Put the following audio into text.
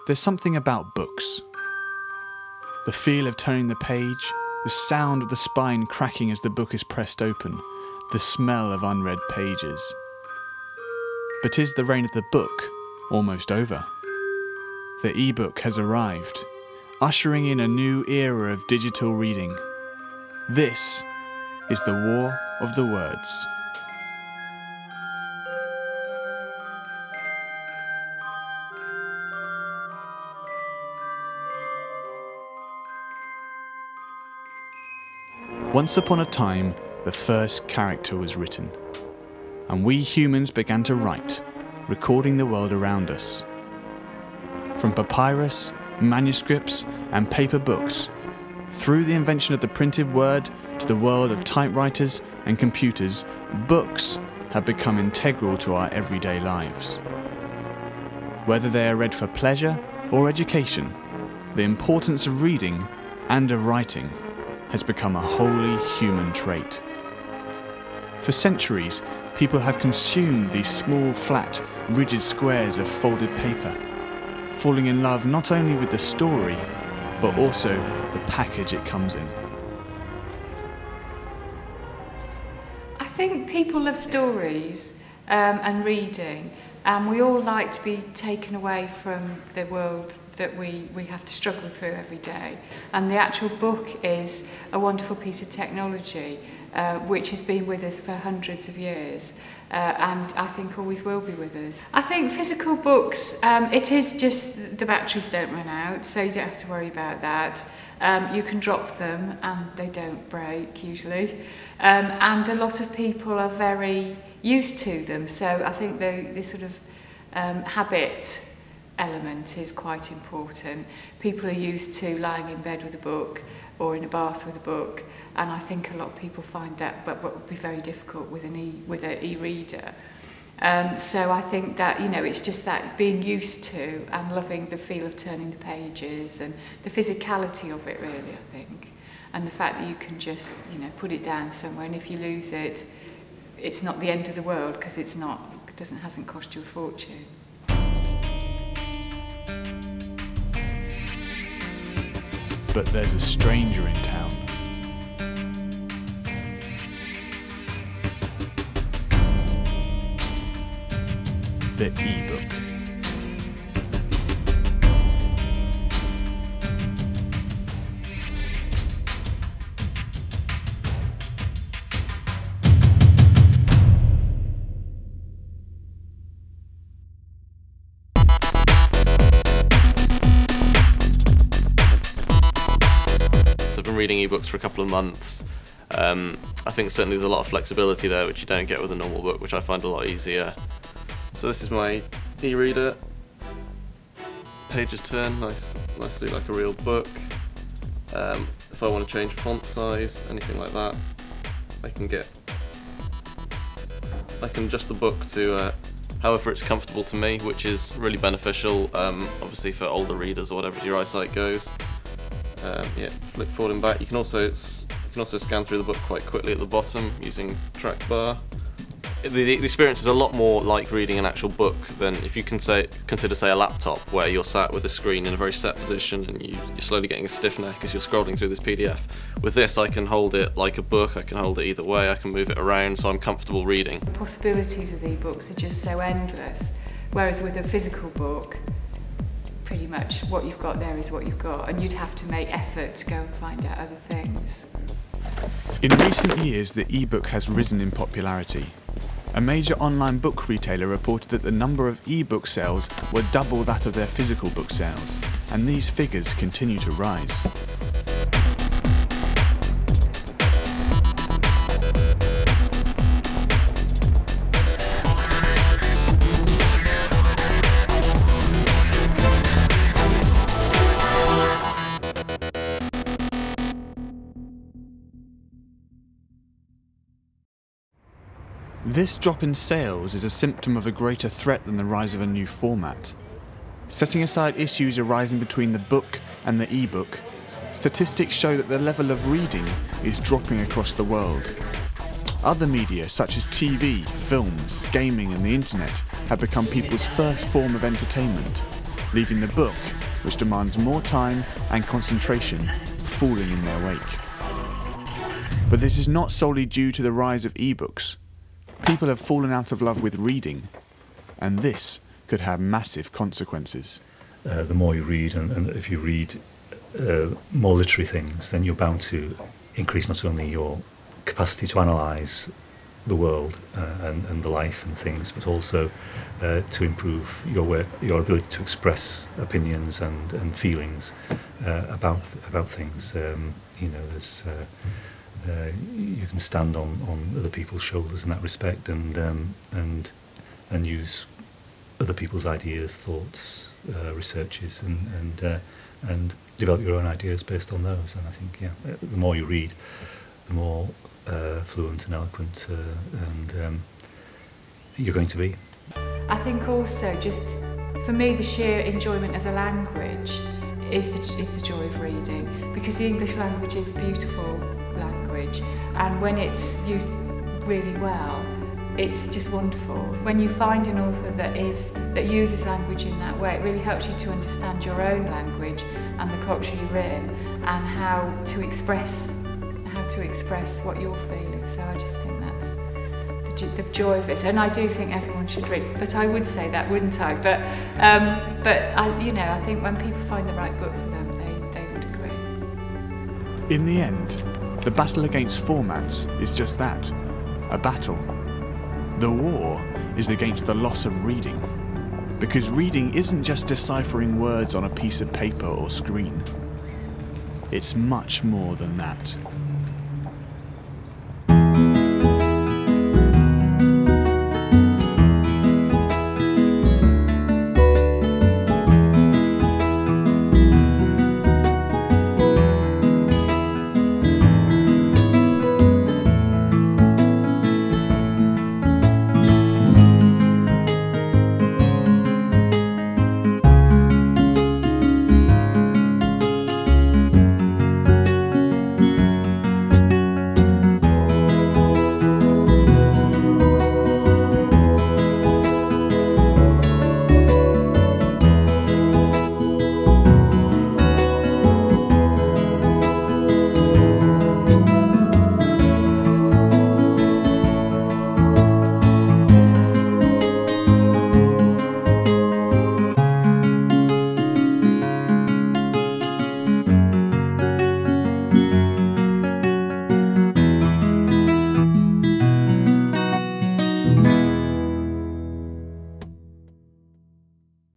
There's something about books. The feel of turning the page, the sound of the spine cracking as the book is pressed open, the smell of unread pages. But is the reign of the book almost over? The e-book has arrived, ushering in a new era of digital reading. This is the War of the Words. Once upon a time, the first character was written, and we humans began to write, recording the world around us. From papyrus, manuscripts, and paper books, through the invention of the printed word to the world of typewriters and computers, books have become integral to our everyday lives. Whether they are read for pleasure or education, the importance of reading and of writing has become a wholly human trait. For centuries, people have consumed these small, flat, rigid squares of folded paper, falling in love not only with the story, but also the package it comes in. I think people love stories and reading, and we all like to be taken away from the world that we have to struggle through every day. And the actual book is a wonderful piece of technology which has been with us for hundreds of years and I think always will be with us. I think physical books, it is just the batteries don't run out, so you don't have to worry about that. You can drop them and they don't break usually. And a lot of people are very used to them, so I think the sort of habit element is quite important. People are used to lying in bed with a book or in a bath with a book, and I think a lot of people find that but would be very difficult with an e-reader. So I think that, you know, it's just that being used to and loving the feel of turning the pages and the physicality of it, really, I think. And the fact that you can just, you know, put it down somewhere, and if you lose it, it's not the end of the world, because it's not, hasn't cost you a fortune. But there's a stranger in town. The e-book. I've been reading ebooks for a couple of months. I think certainly there's a lot of flexibility there which you don't get with a normal book, which I find a lot easier. So this is my e-reader. Pages turn nicely like a real book. If I want to change font size, anything like that, I can adjust the book to however it's comfortable to me, which is really beneficial, obviously for older readers or whatever your eyesight goes. Yeah, flip forward and back. You can also scan through the book quite quickly at the bottom using trackbar. The experience is a lot more like reading an actual book than if you consider say a laptop, where you're sat with a screen in a very set position and you're slowly getting a stiff neck as you're scrolling through this PDF. With this, I can hold it like a book, I can hold it either way, I can move it around, so I'm comfortable reading. The possibilities of e-books are just so endless, whereas with a physical book, pretty much what you've got there is what you've got, and you'd have to make effort to go and find out other things. In recent years, the e-book has risen in popularity. A major online book retailer reported that the number of e-book sales were double that of their physical book sales, and these figures continue to rise. This drop in sales is a symptom of a greater threat than the rise of a new format. Setting aside issues arising between the book and the e-book, statistics show that the level of reading is dropping across the world. Other media such as TV, films, gaming and the internet have become people's first form of entertainment. leaving the book, which demands more time and concentration, falling in their wake. But this is not solely due to the rise of ebooks. People have fallen out of love with reading, and this could have massive consequences. The more you read, and if you read more literary things, then you're bound to increase not only your capacity to analyse the world and the life and things, but also to improve your ability to express opinions and feelings about things. There's you can stand on other people's shoulders in that respect, and use other people's ideas, thoughts, researches, and develop your own ideas based on those. And I think, the more you read, the more fluent and eloquent you're going to be. I think also, just for me, the sheer enjoyment of the language is the joy of reading, because the English language is a beautiful language, and when it's used really well, it's just wonderful. When you find an author that uses language in that way, it really helps you to understand your own language and the culture you're in, and how to express what you're feeling. So I just think that's the joy of it. And I do think everyone should read. But I would say that, wouldn't I? But I think when people find the right book for them, they would agree. In the end, the battle against formats is just that, a battle. The war is against the loss of reading, because reading isn't just deciphering words on a piece of paper or screen. It's much more than that.